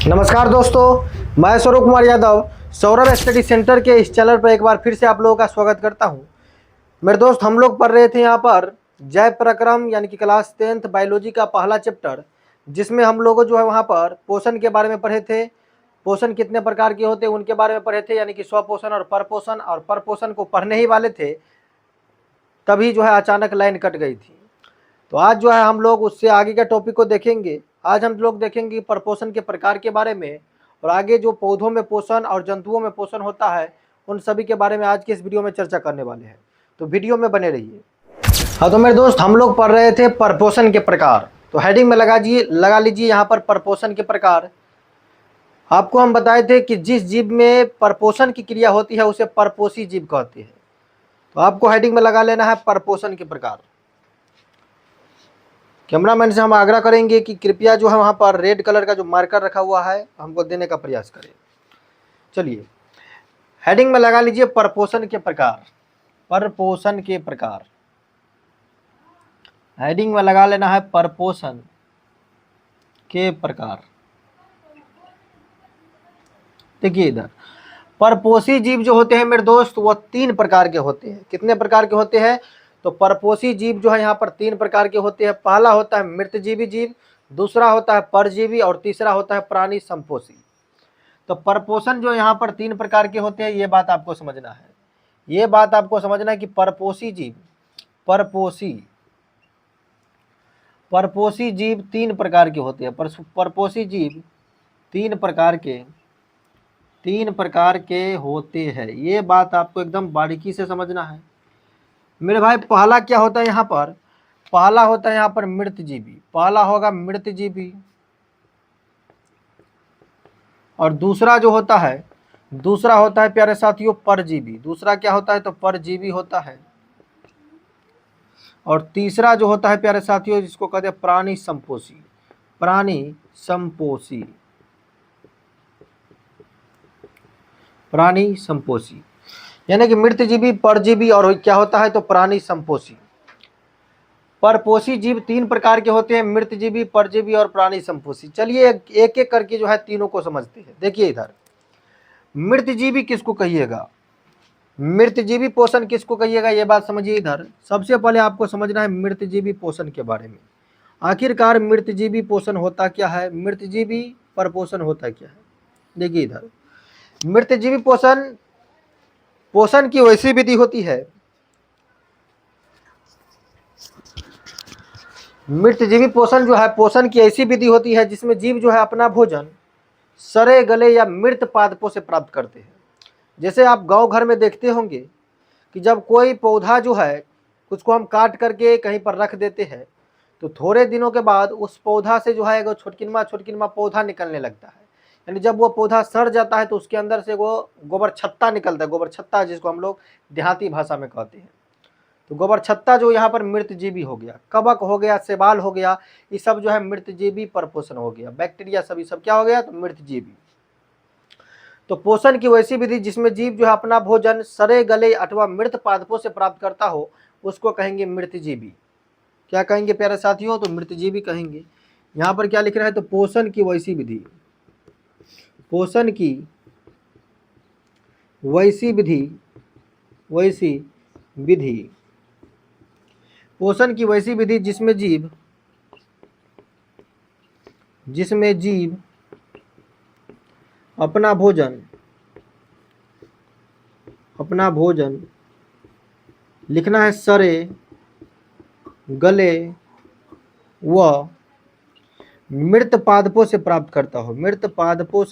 नमस्कार दोस्तों, मैं स्वरूप कुमार यादव सौरभ स्टडी सेंटर के इस चैनल पर एक बार फिर से आप लोगों का स्वागत करता हूं। मेरे दोस्त, हम लोग पढ़ रहे थे यहाँ पर जैव प्रक्रम यानी कि क्लास 10th बायोलॉजी का पहला चैप्टर, जिसमें हम लोग जो है वहाँ पर पोषण के बारे में पढ़े थे। पोषण कितने प्रकार के होते हैं उनके बारे में पढ़े थे, यानी कि स्वपोषण और परपोषण को पढ़ने ही वाले थे, तभी जो है अचानक लाइन कट गई थी। तो आज जो है हम लोग उससे आगे के टॉपिक को देखेंगे। आज हम लोग देखेंगे परपोषण के प्रकार के बारे में, और आगे जो पौधों में पोषण और जंतुओं में पोषण होता है उन सभी के बारे में आज के इस वीडियो में चर्चा करने वाले हैं। तो वीडियो में बने रहिए। हाँ तो मेरे दोस्त, हम लोग पढ़ रहे थे परपोषण के प्रकार। तो हेडिंग में लगा लीजिए यहाँ पर परपोषण के प्रकार। आपको हम बताए थे कि जिस जीव में परपोषण की क्रिया होती है उसे परपोषी जीव कहते हैं। तो आपको हेडिंग में लगा लेना है परपोषण के प्रकार। कैमरामैन से हम आग्रह करेंगे कि कृपया जो है वहाँ पर रेड कलर का जो मार्कर रखा हुआ है हमको देने का प्रयास करें। चलिए, हेडिंग में लगा लीजिए परपोषण के प्रकार। परपोषण के प्रकार हेडिंग में लगा लेना है परपोषण के प्रकार। देखिए इधर, परपोषी जीव जो होते हैं मेरे दोस्त वो 3 प्रकार के होते हैं। कितने प्रकार के होते हैं? तो परपोषी जीव जो है यहाँ पर 3 प्रकार के होते हैं। पहला होता है मृतजीवी जीव, दूसरा होता है परजीवी और तीसरा होता है प्राणी संपोषी। तो परपोषण जो यहाँ पर 3 प्रकार के होते हैं, ये बात आपको समझना है। ये बात आपको समझना है कि परपोषी जीव परपोषी जीव 3 प्रकार के होते हैं। परपोषी जीव 3 प्रकार के होते हैं। ये बात आपको एकदम बारीकी से समझना है मेरे भाई। पहला क्या होता है यहाँ पर? पहला होता है यहाँ पर मृतजीवी। पहला होगा मृतजीवी, और दूसरा होता है प्यारे साथियों परजीवी। दूसरा क्या होता है? तो परजीवी होता है। और तीसरा जो होता है प्यारे साथियों, जिसको कहते हैं प्राणी संपोषी। प्राणी संपोषी यानी कि मृतजीवी, परजीवी और क्या होता है? तो प्राणी संपोषी। परपोषी जीव 3 प्रकार के होते हैं, मृतजीवी, परजीवी और प्राणी संपोषी। चलिए एक एक करके जो है तीनों को समझते हैं। देखिए इधर, मृतजीवी किसको कहिएगा? मृतजीवी पोषण किसको कहिएगा? ये बात समझिए। इधर सबसे पहले आपको समझना है मृतजीवी पोषण के बारे में। आखिरकार मृतजीवी पोषण होता क्या है? मृतजीवी परपोषण होता क्या है? देखिए इधर, मृतजीवी पोषण की वैसी विधि होती है। मृतजीवी पोषण जो है, पोषण की ऐसी विधि होती है जिसमें जीव जो है अपना भोजन सड़े गले या मृत पादपों से प्राप्त करते हैं। जैसे आप गांव घर में देखते होंगे कि जब कोई पौधा जो है उसको हम काट करके कहीं पर रख देते हैं, तो थोड़े दिनों के बाद उस पौधा से जो है एक छोटकिनमा पौधा निकलने लगता है। यानी जब वो पौधा सड़ जाता है तो उसके अंदर से वो गोबर छत्ता निकलता है। गोबर छत्ता जिसको हम लोग देहाती भाषा में कहते हैं। तो गोबर छत्ता जो यहाँ पर मृतजीवी हो गया, कवक हो गया, शैवाल हो गया, ये सब जो है मृतजीवी परपोषण हो गया। बैक्टीरिया सभी सब क्या हो गया? तो मृतजीवी। तो पोषण की वैसी विधि जिसमें जीव जो है अपना भोजन सड़े गले अथवा मृत पादपों से प्राप्त करता हो उसको कहेंगे मृतजीवी। क्या कहेंगे प्यारे साथियों? तो मृतजीवी कहेंगे। यहाँ पर क्या लिख रहा है? तो पोषण की वैसी विधि, पोषण की वैसी विधि, पोषण की वैसी विधि जिसमें जीव अपना भोजन लिखना है सड़े गले व मृत पादपों से प्राप्त करता हो। मृत पादपों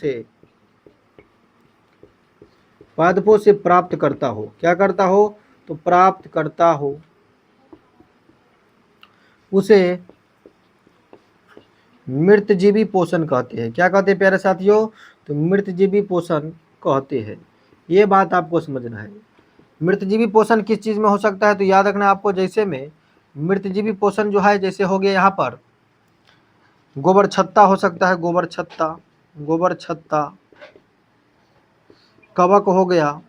से प्राप्त करता हो। क्या करता हो? तो प्राप्त करता हो। उसे मृतजीवी पोषण कहते हैं। क्या कहते हैं प्यारे साथियों? तो मृतजीवी पोषण कहते हैं। ये बात आपको समझना है। मृतजीवी पोषण किस चीज़ में हो सकता है? तो याद रखना आपको, जैसे में मृतजीवी पोषण जो है, जैसे हो गया यहाँ पर गोबर छत्ता हो सकता है, गोबर छत्ता, कवक हो गया,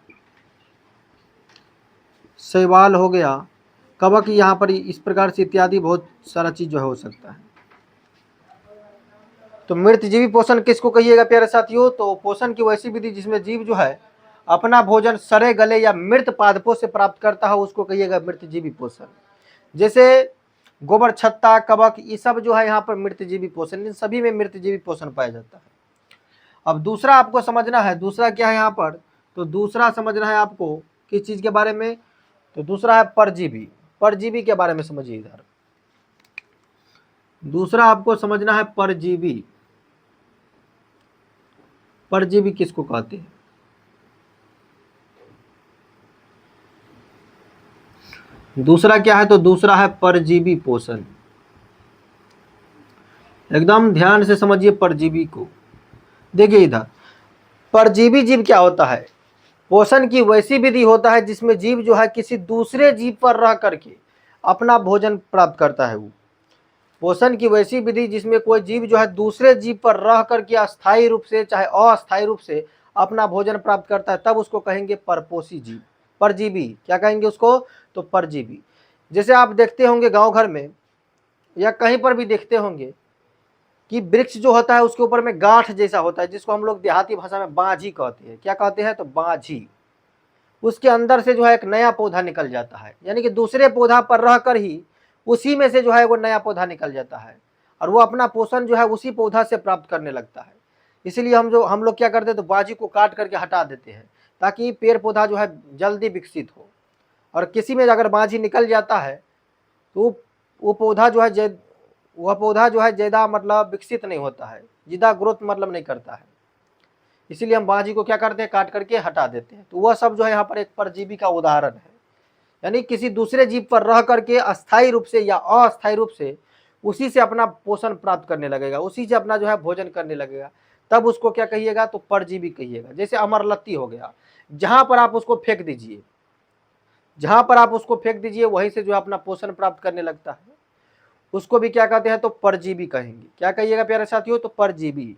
शैवाल हो गया, कवक यहाँ पर इस प्रकार से इत्यादि बहुत सारा चीज़ जो है हो सकता है। तो मृतजीवी पोषण किसको कहिएगा प्यारे साथियों? तो पोषण की वैसी विधि जिसमें जीव जो है अपना भोजन सड़े गले या मृत पादपों से प्राप्त करता है उसको कहिएगा मृतजीवी पोषण। जैसे गोबर, छत्ता, कवक, ये सब जो है यहाँ पर मृतजीवी पोषण, इन सभी में मृतजीवी पोषण पाया जाता है। अब दूसरा आपको समझना है, दूसरा क्या है यहाँ पर? तो दूसरा समझना है आपको किस चीज के बारे में? तो दूसरा है परजीवी। परजीवी के बारे में समझिए इधर। दूसरा आपको समझना है परजीवी। परजीवी किसको कहते हैं? दूसरा क्या है? तो दूसरा है परजीवी पोषण। एकदम ध्यान से समझिए परजीवी को। देखिए इधर, परजीवी जीव क्या होता है? पोषण की वैसी विधि होता है जिसमें जीव जो है किसी दूसरे जीव पर रह करके अपना भोजन प्राप्त करता है। वो पोषण की वैसी विधि जिसमें कोई जीव जो है दूसरे जीव पर रह करके अस्थायी रूप से चाहे अस्थायी रूप से अपना भोजन प्राप्त करता है, तब उसको कहेंगे परपोषी जीव, परजीवी। क्या कहेंगे उसको? तो परजीवी। जैसे आप देखते होंगे गांव घर में या कहीं पर भी देखते होंगे कि वृक्ष जो होता है उसके ऊपर में गांठ जैसा होता है, जिसको हम लोग देहाती भाषा में बांझी कहते हैं। क्या कहते हैं? तो बांझी। उसके अंदर से जो है एक नया पौधा निकल जाता है, यानी कि दूसरे पौधा पर रहकर ही उसी में से जो है वो नया पौधा निकल जाता है और वो अपना पोषण जो है उसी पौधा से प्राप्त करने लगता है। इसीलिए हम लोग क्या करते हैं? तो बांझी को काट करके हटा देते हैं ताकि पेड़ पौधा जो है जल्दी विकसित हो। और किसी में अगर बांझी निकल जाता है तो वो पौधा जो है वह पौधा जो है ज़्यादा मतलब विकसित नहीं होता है, ज़्यादा ग्रोथ मतलब नहीं करता है। इसीलिए हम बांझी को क्या करते हैं? काट करके हटा देते हैं। तो वह सब जो है यहाँ पर एक परजीवी का उदाहरण है, यानी किसी दूसरे जीव पर रह करके अस्थायी रूप से या अस्थायी रूप से उसी से अपना पोषण प्राप्त करने लगेगा, उसी से अपना जो है भोजन करने लगेगा, तब उसको क्या कहिएगा? तो परजीवी कहिएगा। जैसे अमरलत्ती हो गया, जहां पर आप उसको फेंक दीजिए, जहां पर आप उसको फेंक दीजिए वहीं से जो है अपना पोषण प्राप्त करने लगता है, उसको भी क्या कहते हैं? तो परजीवी कहेंगे। क्या कहिएगा प्यारे साथियों? तो परजीवी।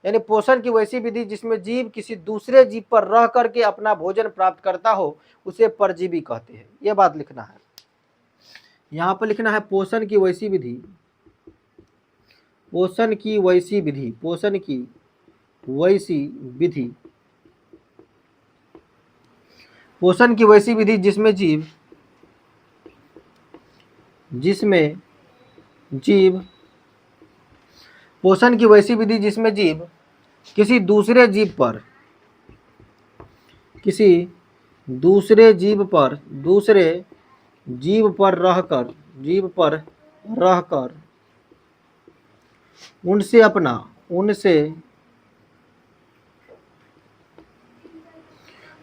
यानी पोषण की वैसी विधि जिसमें जीव किसी दूसरे जीव पर रह करके अपना भोजन प्राप्त करता हो उसे परजीवी कहते हैं। यह बात लिखना है, यहां पर लिखना है पोषण की वैसी विधि, पोषण की वैसी विधि, पोषण की वैसी विधि, पोषण की वैसी विधि जिसमें जीव पोषण की वैसी विधि जिसमें जीव किसी दूसरे जीव पर रहकर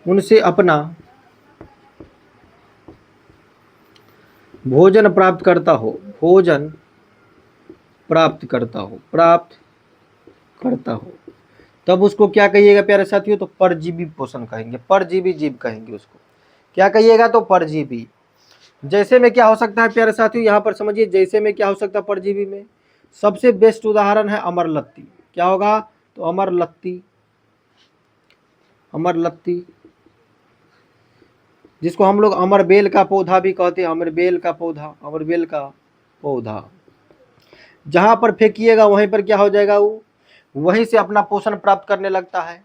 उनसे अपना भोजन प्राप्त करता हो, तब उसको क्या कहिएगा प्यारे साथियों? तो परजीवी पोषण कहेंगे, परजीवी जीव कहेंगे उसको। क्या कहिएगा? तो परजीवी। जैसे में क्या हो सकता है प्यारे साथियों? यहाँ पर समझिए, जैसे में क्या हो सकता है परजीवी में? सबसे बेस्ट उदाहरण है अमरलत्ती। क्या होगा? तो अमरलत्ती, जिसको हम लोग अमरबेल का पौधा भी कहते हैं। अमरबेल का पौधा जहां पर फेंकिएगा वहीं पर क्या हो जाएगा? वो वहीं से अपना पोषण प्राप्त करने लगता है।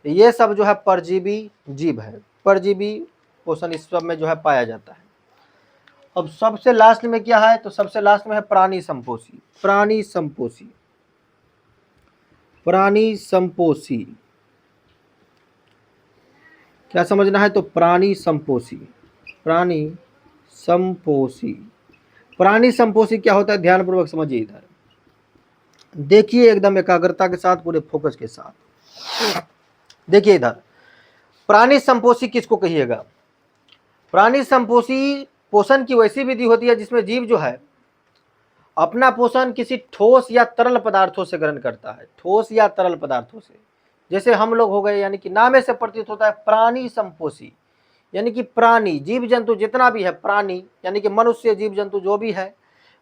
ये सब जो है परजीवी जीव है, परजीवी पोषण इस सब में जो है पाया जाता है। अब सबसे लास्ट में क्या है? तो सबसे लास्ट में है प्राणी संपोषी। क्या समझना है? तो प्राणी संपोषी क्या होता है? ध्यानपूर्वक समझिए इधर, देखिए एकदम एकाग्रता के साथ, पूरे फोकस के साथ देखिए इधर। प्राणी संपोषी किसको कहिएगा? प्राणी संपोषी पोषण की वैसी विधि होती है जिसमें जीव जो है अपना पोषण किसी ठोस या तरल पदार्थों से ग्रहण करता है, ठोस या तरल पदार्थों से। जैसे हम लोग हो गए, यानी कि नामे से प्रतीत होता है प्राणी संपोषी, यानी कि प्राणी जीव जंतु जितना भी है, प्राणी यानी कि मनुष्य, जीव जंतु जो भी है,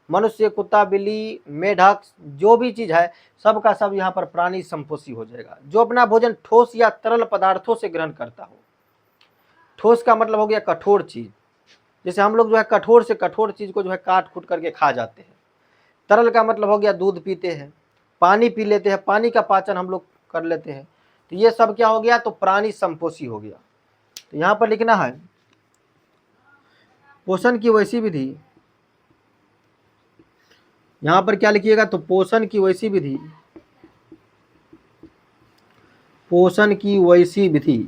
मनुष्य, कुत्ता, बिल्ली, मेढक, जो भी चीज है सब का सब यहाँ पर प्राणी संपोषी हो जाएगा, जो अपना भोजन ठोस या तरल पदार्थों से ग्रहण करता हो। ठोस का मतलब हो गया कठोर चीज, जैसे हम लोग जो है कठोर से कठोर चीज को जो है काट कूट करके खा जाते हैं। तरल का मतलब हो गया दूध पीते हैं, पानी पी लेते हैं, पानी का पाचन हम लोग कर लेते हैं। तो ये सब क्या हो गया, तो प्राणी संपोषी हो गया। तो यहाँ पर लिखना है पोषण की वैसी विधि, यहाँ पर क्या लिखिएगा, तो पोषण की वैसी विधि, पोषण की वैसी विधि,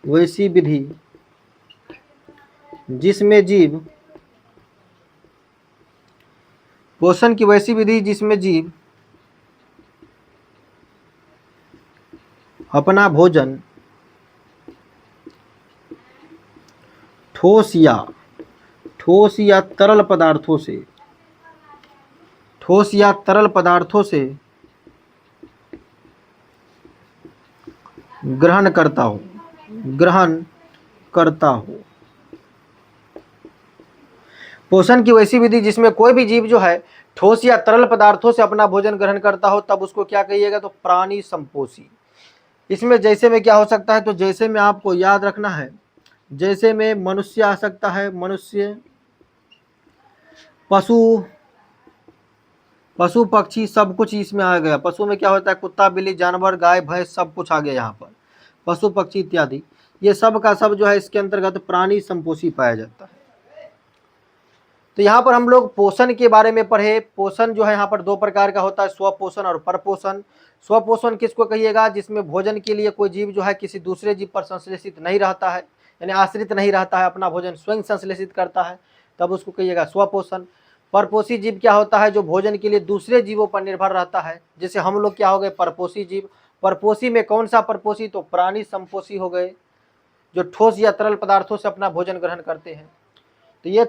वैसी विधि जिसमें जीव, पोषण की वैसी विधि जिसमें जीव अपना भोजन ठोस या तरल पदार्थों से, ठोस या तरल पदार्थों से ग्रहण करता हो, ग्रहण करता हो। पोषण की वैसी विधि जिसमें कोई भी जीव जो है ठोस या तरल पदार्थों से अपना भोजन ग्रहण करता हो, तब उसको क्या कहिएगा, तो प्राणी संपोषी। इसमें जैसे में क्या हो सकता है, तो जैसे में आपको याद रखना है, जैसे में मनुष्य आ सकता है, मनुष्य, पशु, पशु पक्षी सब कुछ इसमें आ गया। पशु में क्या होता है, कुत्ता बिल्ली जानवर गाय भैंस सब कुछ आ गया यहाँ पर, पशु पक्षी इत्यादि, ये सब का सब जो है इसके अंतर्गत प्राणी संपोषी पाया जाता है। तो यहाँ पर हम लोग पोषण के बारे में पढ़े। पोषण जो है यहाँ पर दो प्रकार का होता है, स्वपोषण और परपोषण। स्वपोषण किसको कहिएगा, जिसमें भोजन के लिए कोई जीव जो है किसी दूसरे जीव पर संश्लेषित नहीं रहता है, यानी आश्रित नहीं रहता है, अपना भोजन स्वयं संश्लेषित करता है, तब उसको कहिएगा स्वपोषण। परपोषी जीव क्या होता है, जो भोजन के लिए दूसरे जीवों पर निर्भर रहता है, जैसे हम लोग क्या हो गए, परपोषी जीव। परपोषी में कौन सा परपोषी, तो प्राणी संपोषी हो गए, जो ठोस या तरल पदार्थों से अपना भोजन ग्रहण करते हैं। तो ये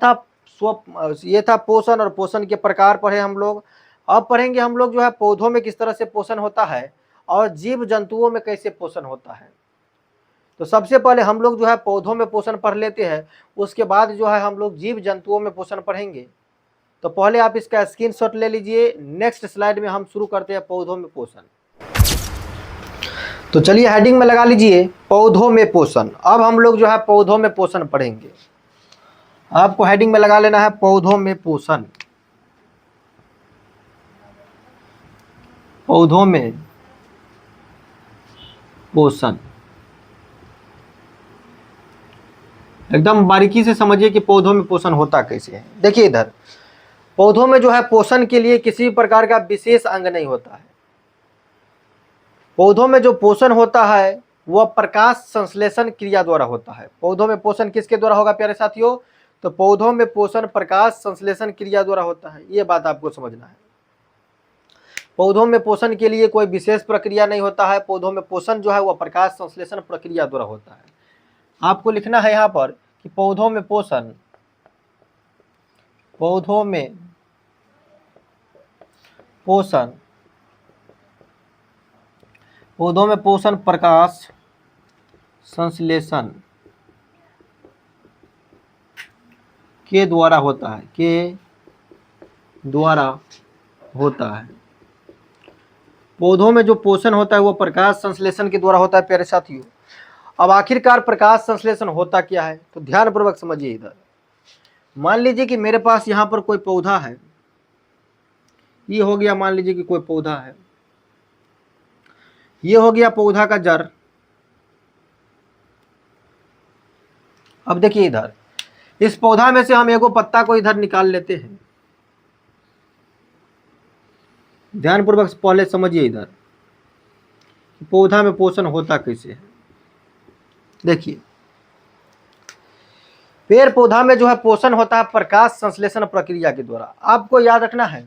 था पोषण और पोषण के प्रकार पढ़े हम लोग। अब पढ़ेंगे हम लोग जो है पौधों में किस तरह से पोषण होता है और जीव जंतुओं में कैसे पोषण होता है। तो सबसे पहले हम लोग जो है पौधों में पोषण पढ़ लेते हैं, उसके बाद जो है हम लोग जीव जंतुओं में पोषण पढ़ेंगे। तो पहले आप इसका स्क्रीनशॉट ले लीजिए, नेक्स्ट स्लाइड में हम शुरू करते हैं पौधों में पोषण। तो चलिए हेडिंग में लगा लीजिए पौधों में पोषण। अब हम लोग जो है पौधों में पोषण पढ़ेंगे। आपको हेडिंग में लगा लेना है पौधों में पोषण, पौधों में पोषण। एकदम बारीकी से समझिए कि पौधों में पोषण होता कैसे है। देखिए इधर पौधों में जो है पोषण के लिए किसी प्रकार का विशेष अंग नहीं होता है। पौधों में जो पोषण होता है वह प्रकाश संश्लेषण क्रिया द्वारा होता है। पौधों में पोषण किसके द्वारा होगा प्यारे साथियों, तो पौधों में पोषण प्रकाश संश्लेषण क्रिया द्वारा होता है। ये बात आपको समझना है। पौधों में पोषण के लिए कोई विशेष प्रक्रिया नहीं होता है। पौधों में पोषण जो है वह प्रकाश संश्लेषण प्रक्रिया द्वारा होता है। आपको लिखना है यहाँ पर कि पौधों में पोषण, पौधों में पोषण, पौधों में पोषण प्रकाश संश्लेषण के द्वारा होता है, के द्वारा होता है। पौधों में जो पोषण होता है वो प्रकाश संश्लेषण के द्वारा होता है प्यारे साथियों। अब आखिरकार प्रकाश संश्लेषण होता क्या है, तो ध्यानपूर्वक समझिए। इधर मान लीजिए कि मेरे पास यहाँ पर कोई पौधा है, ये हो गया, मान लीजिए कि कोई पौधा है, ये हो गया पौधा का जड़। अब देखिए इधर इस पौधा में से हम एगो पत्ता को इधर निकाल लेते हैं। ध्यानपूर्वक पहले समझिए इधर पौधा में पोषण होता कैसे है। देखिए पेड़ पौधा में जो है पोषण होता है प्रकाश संश्लेषण प्रक्रिया के द्वारा। आपको याद रखना है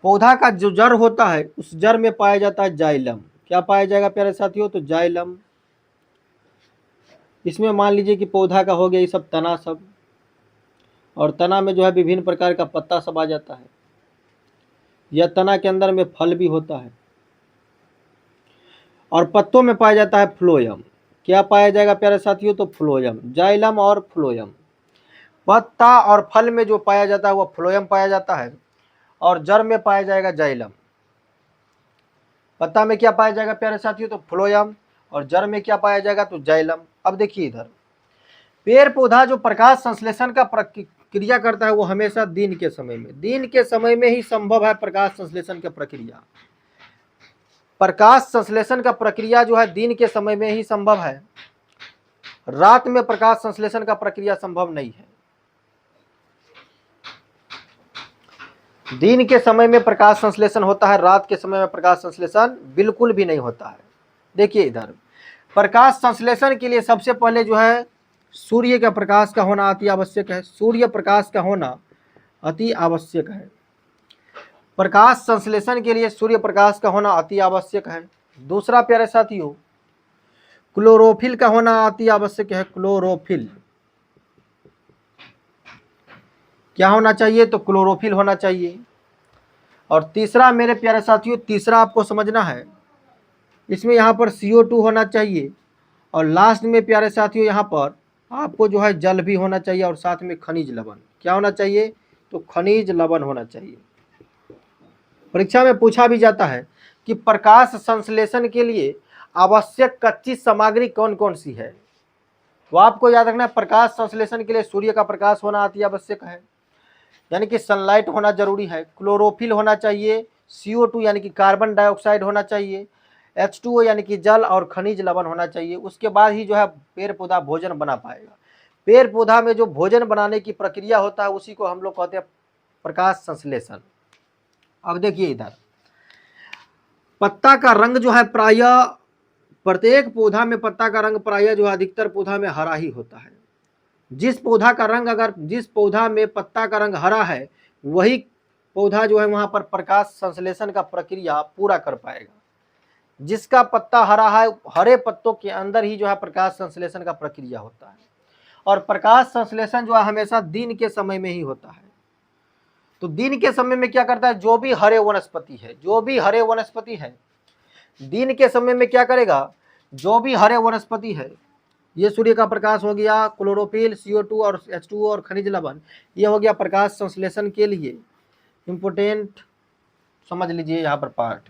पौधा का जो जड़ होता है उस जड़ में पाया जाता है जाइलम। क्या पाया जाएगा प्यारे साथियों, तो जाइलम। इसमें मान लीजिए कि पौधा का हो गया ये सब तना सब, और तना में जो है विभिन्न प्रकार का पत्ता सब आ जाता है। यह तना के अंदर में फल भी होता है, और पत्तों में पाया जाता है फ्लोयम। क्या पाया जाएगा प्यारे साथियों, तो फ्लोयम, जाइलम और फ्लोयम। पत्ता और फल में जो पाया जाता है वह फ्लोयम पाया जाता है, और जड़ में पाया जाएगा जाइलम। पत्ता में क्या पाया जाएगा प्यारे साथियों, तो फ्लोयम, और जड़ में क्या पाया जाएगा, तो जाइलम। अब देखिए इधर पेड़ पौधा जो प्रकाश संश्लेषण का क्रिया करता है वो हमेशा दिन के समय में, दिन के समय में ही संभव है प्रकाश संश्लेषण की प्रक्रिया। प्रकाश संश्लेषण का प्रक्रिया जो है दिन के समय में ही संभव है, रात में प्रकाश संश्लेषण का प्रक्रिया संभव नहीं है। दिन के समय में प्रकाश संश्लेषण होता है, रात के समय में प्रकाश संश्लेषण बिल्कुल भी नहीं होता है। देखिए इधर, प्रकाश संश्लेषण के लिए सबसे पहले जो है सूर्य का प्रकाश का होना अति आवश्यक है। सूर्य प्रकाश का होना अति आवश्यक है। प्रकाश संश्लेषण के लिए सूर्य प्रकाश का होना अति आवश्यक है। दूसरा प्यारे साथियों, क्लोरोफिल का होना अति आवश्यक है। क्लोरोफिल क्या होना चाहिए? तो क्लोरोफिल होना चाहिए। और तीसरा मेरे प्यारे साथियों, तीसरा आपको समझना है, इसमें यहाँ पर CO2 होना चाहिए। और लास्ट में प्यारे साथियों यहाँ पर आपको जो है जल भी होना चाहिए और साथ में खनिज लवण। क्या होना चाहिए? तो खनिज लवण होना चाहिए। परीक्षा में पूछा भी जाता है कि प्रकाश संश्लेषण के लिए आवश्यक कच्ची सामग्री कौन कौन सी है। तो आपको याद रखना है, प्रकाश संश्लेषण के लिए सूर्य का प्रकाश होना अति आवश्यक है, यानी कि सनलाइट होना जरूरी है। क्लोरोफिल होना चाहिए, CO2 यानी कि कार्बन डाइऑक्साइड होना चाहिए, H2O यानी कि जल और खनिज लवण होना चाहिए। उसके बाद ही जो है पेड़ पौधा भोजन बना पाएगा। पेड़ पौधा में जो भोजन बनाने की प्रक्रिया होता है उसी को हम लोग कहते हैं प्रकाश संश्लेषण। अब देखिए इधर, पत्ता का रंग जो है प्रायः प्रत्येक पौधा में पत्ता का रंग प्रायः जो है अधिकतर पौधा में हरा ही होता है। जिस पौधा में पत्ता का रंग हरा है वही पौधा जो है वहां पर प्रकाश संश्लेषण का प्रक्रिया पूरा कर पाएगा। जिसका पत्ता हरा है, हरे पत्तों के अंदर ही जो है प्रकाश संश्लेषण का प्रक्रिया होता है। और प्रकाश संश्लेषण जो है हमेशा दिन के समय में ही होता है। तो दिन के समय में क्या करता है, जो भी हरे वनस्पति है दिन के समय में क्या करेगा, जो भी हरे वनस्पति है, ये सूर्य का प्रकाश हो गया, क्लोरोफिल, CO2 और H2O और खनिज लवण, ये हो गया प्रकाश संश्लेषण के लिए इंपोर्टेंट, समझ लीजिए यहाँ पर पार्ट।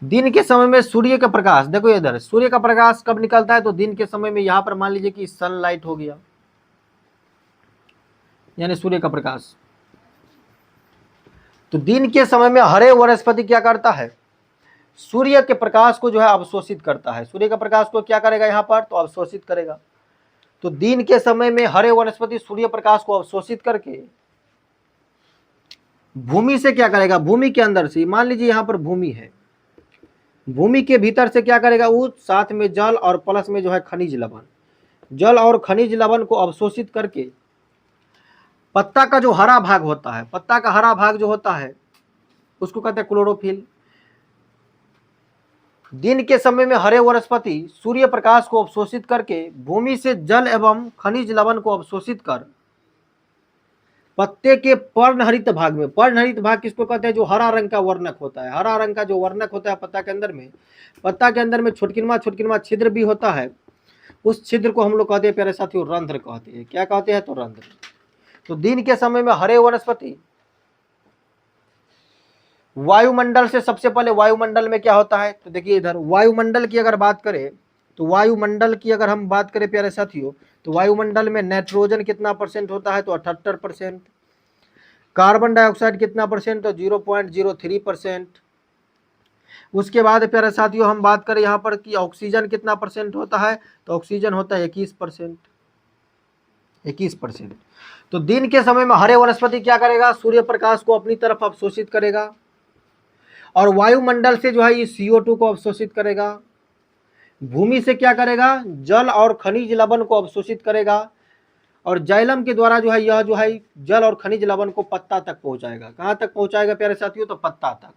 दिन के समय में सूर्य का प्रकाश, देखो इधर सूर्य का प्रकाश कब निकलता है, तो दिन के समय में। यहाँ पर मान लीजिए कि सनलाइट हो गया, यानी सूर्य का प्रकाश। तो दिन के समय में हरे वनस्पति क्या करता है, सूर्य के प्रकाश को जो है अवशोषित करता है। सूर्य का प्रकाश को क्या करेगा यहाँ पर, तो अवशोषित करेगा। तो दिन के समय में हरे वनस्पति सूर्य प्रकाश को अवशोषित करके भूमि से क्या करेगा, भूमि के अंदर से, मान लीजिए यहाँ पर भूमि है, भूमि के भीतर से क्या करेगा वो, साथ में जल और प्लस में जो है खनिज लवण, जल और खनिज लवण को अवशोषित करके पत्ता का जो हरा भाग होता है, पत्ता का हरा भाग जो होता है उसको कहते हैं क्लोरोफिल। दिन के समय में हरे वनस्पति सूर्य प्रकाश को अवशोषित करके भूमि से जल एवं खनिज लवण को अवशोषित कर पत्ते के पर्णहरित भाग में, पर्णहरित भाग किसको कहते हैं, जो हरा रंग का वर्णक होता है, हरा रंग का जो वर्णक होता है पत्ता के अंदर में, पत्ता के अंदर में छोटकिनमा छिद्र भी होता है, उस छिद्र को हम लोग कहते हैं प्यारे साथियों रंध्र कहते हैं। क्या कहते हैं, तो रंध्र। तो दिन के समय में हरे वनस्पति वायुमंडल से, सबसे पहले वायुमंडल में क्या होता है, तो देखिए इधर वायुमंडल की अगर बात करें, तो वायुमंडल की अगर हम बात करें प्यारे साथियों, तो वायुमंडल में नाइट्रोजन कितना % होता है, तो 78%। कार्बन डाइऑक्साइड कितना %, तो 0.03%। उसके बाद प्यारे साथियों हम बात करें यहाँ पर कि ऑक्सीजन कितना % होता है, तो ऑक्सीजन होता है 21%। तो दिन के समय में हरे वनस्पति क्या करेगा, सूर्य प्रकाश को अपनी तरफ अवशोषित करेगा और वायुमंडल से जो है ये CO2 को अवशोषित करेगा। भूमि से क्या करेगा, जल और खनिज लवण को अवशोषित करेगा और जाइलम के द्वारा जो है यह जो है जल और खनिज लवण को पत्ता तक पहुंचाएगा। कहां तक पहुंचाएगा प्यारे साथियों, तो पत्ता तक।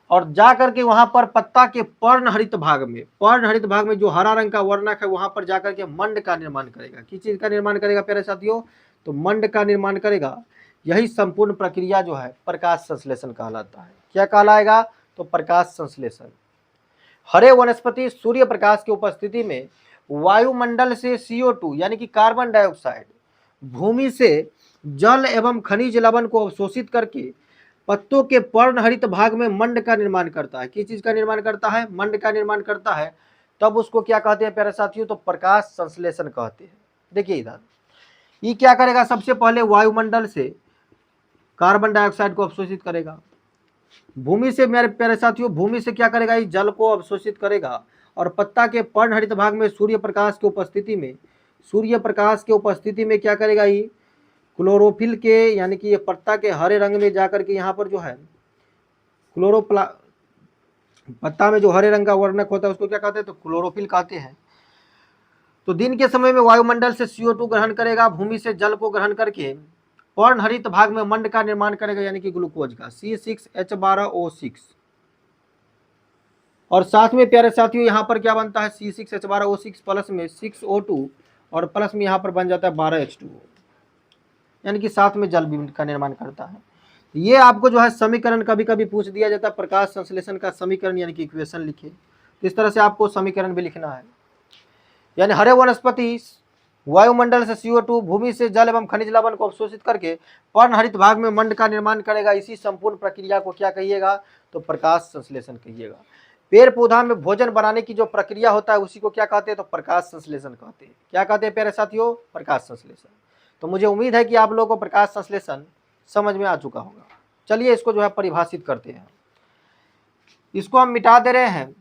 और जाकर के वहां पर पत्ता के पर्णहरित भाग में जो हरा रंग का वर्णक है वहां पर जाकर के मंड का निर्माण करेगा। किस चीज का निर्माण करेगा प्यारे साथियों, तो मंड का निर्माण करेगा। यही संपूर्ण प्रक्रिया जो है प्रकाश संश्लेषण कहलाता है। क्या कहलाएगा, तो प्रकाश संश्लेषण। हरे वनस्पति सूर्य प्रकाश की उपस्थिति में वायुमंडल से CO2 यानी कि कार्बन डाइऑक्साइड, भूमि से जल एवं खनिज लवण को अवशोषित करके पत्तों के पर्णहरित भाग में मंड का निर्माण करता है। किस चीज का निर्माण करता है, मंड का निर्माण करता है। तब उसको क्या कहते हैं प्यारे साथियों, तो प्रकाश संश्लेषण कहते हैं। देखिए इधर ये क्या करेगा, सबसे पहले वायुमंडल से कार्बन डाइऑक्साइड को अवशोषित करेगा। भूमि से मेरे प्यारे साथियों, भूमि से क्या करेगा, ये जल को अवशोषित करेगा। और पत्ता के पर्णहरित भाग में सूर्य प्रकाश की उपस्थिति में, सूर्य प्रकाश की उपस्थिति में क्या करेगा, ये क्लोरोफिल के यानी कि ये पत्ता के हरे रंग में जाकर के यहाँ पर जो है क्लोरोप्ला पत्ता में जो हरे रंग का वर्णक होता है उसको क्या कहते हैं, तो क्लोरोफिल कहते हैं। तो दिन के समय में वायुमंडल से CO2 ग्रहण करेगा, भूमि से जल को ग्रहण करके पर्णहरित भाग में मंड का निर्माण करेगा यानी कि ग्लूकोज का C6H12O6। और साथ में प्यारे साथियों यहाँ पर क्या बनता है, C6H12O6 प्लस में 6O2 और प्लस में यहाँ पर बन जाता है 12H2O, यानी कि साथ में जल भी का निर्माण करता है। ये आपको जो है समीकरण कभी कभी पूछ दिया जाता है, प्रकाश संश्लेषण का समीकरण यानी कि इक्वेशन लिखे, तो इस तरह से आपको समीकरण भी लिखना है। यानी हरे वनस्पति वायुमंडल से CO2, भूमि से जल एवं खनिज लवण को अवशोषित करके पर्णहरित भाग में मंड का निर्माण करेगा। इसी संपूर्ण प्रक्रिया को क्या कहिएगा, तो प्रकाश संश्लेषण कहिएगा। पेड़ पौधा में भोजन बनाने की जो प्रक्रिया होता है उसी को क्या कहते हैं, तो प्रकाश संश्लेषण कहते हैं। क्या कहते हैं प्यारे साथियों, प्रकाश संश्लेषण। तो मुझे उम्मीद है कि आप लोगों को प्रकाश संश्लेषण समझ में आ चुका होगा। चलिए इसको जो है परिभाषित करते हैं। इसको हम मिटा दे रहे हैं,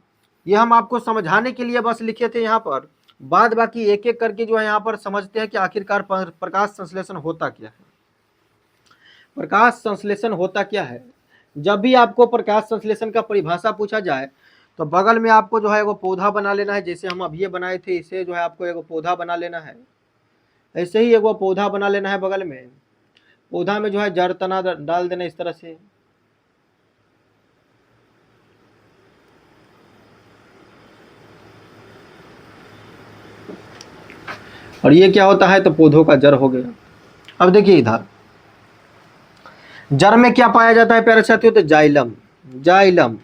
ये हम आपको समझाने के लिए बस लिखे थे यहाँ पर, बाद बाकी एक एक करके जो है यहाँ पर समझते हैं कि आखिरकार प्रकाश संश्लेषण होता क्या है। प्रकाश संश्लेषण होता क्या है, जब भी आपको प्रकाश संश्लेषण का परिभाषा पूछा जाए तो बगल में आपको जो है वो पौधा बना लेना है। जैसे हम अभी बनाए थे, इसे जो है आपको एक पौधा बना लेना है। ऐसे ही एक पौधा बना लेना है, बगल में पौधा में जो है जड़ तना डाल देना इस तरह से। और ये क्या होता है, तो पौधों का जड़ हो गया। अब देखिए इधर जड़ में क्या पाया जाता है प्यारे साथियों, तो जाइलम। जाइलम।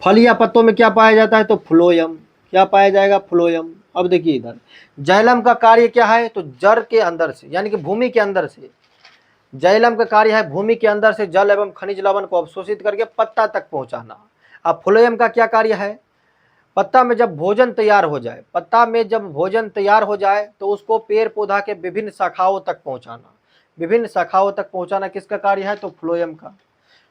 फल या पत्तों में क्या पाया जाता है, तो फ्लोयम। क्या पाया जाएगा, फ्लोयम। अब देखिए इधर जाइलम का कार्य क्या है, तो जड़ के अंदर से यानी कि भूमि के अंदर से, जाइलम का कार्य है भूमि के अंदर से जल एवं खनिज लवण को अवशोषित करके पत्ता तक पहुंचाना। अब फ्लोयम का क्या कार्य है, पत्ता में जब भोजन तैयार हो जाए, पत्ता में जब भोजन तैयार हो जाए तो उसको पेड़ पौधा के विभिन्न शाखाओं तक पहुंचाना। विभिन्न शाखाओं तक पहुंचाना किसका कार्य है, तो फ्लोयम का।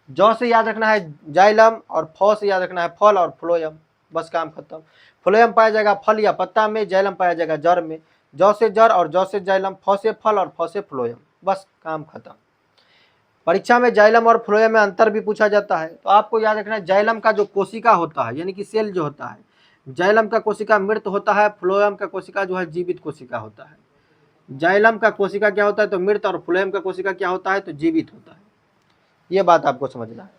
जौ से याद रखना है जाइलम और फ से याद रखना है फल और फ्लोयम, बस काम खत्म। फ्लोयम पाया जाएगा फल या पत्ता में, जाइलम पाया जाएगा जड़ में। जौ से जड़ और जौ से जाइलम, फ से फल और फ से फ्लोयम, बस काम खत्म। परीक्षा में जाइलम और फ्लोयम में अंतर भी पूछा जाता है, तो आपको याद रखना है जाइलम का जो कोशिका होता है यानी कि सेल जो होता है, जाइलम का कोशिका मृत होता है, फ्लोयम का कोशिका जो है जीवित कोशिका होता है। जाइलम का कोशिका क्या होता है, तो मृत, और फ्लोयम का कोशिका क्या होता है, तो जीवित होता है। ये बात आपको समझना है।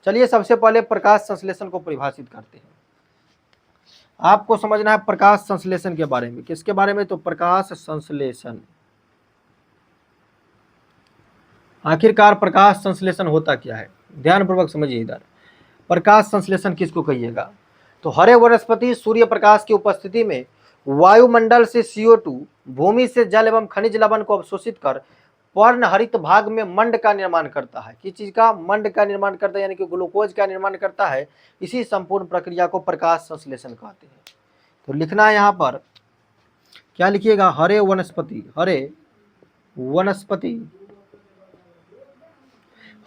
चलिए सबसे पहले प्रकाश संश्लेषण को परिभाषित करते हैं। आपको समझना है प्रकाश संश्लेषण के बारे में। किसके बारे में, तो प्रकाश संश्लेषण। आखिरकार प्रकाश संश्लेषण होता क्या है, ध्यानपूर्वक समझिए। इधर प्रकाश संश्लेषण किसको कहिएगा, तो हरे वनस्पति सूर्य प्रकाश की उपस्थिति में वायुमंडल से CO2, भूमि से जल एवं खनिज लवण को अवशोषित कर पर्णहरित भाग में मंड का निर्माण करता है। किस चीज का, मंड का निर्माण करता है यानी कि ग्लूकोज का निर्माण करता है। इसी संपूर्ण प्रक्रिया को प्रकाश संश्लेषण कहते हैं। तो लिखना है यहाँ पर, क्या लिखिएगा, हरे वनस्पति। हरे वनस्पति,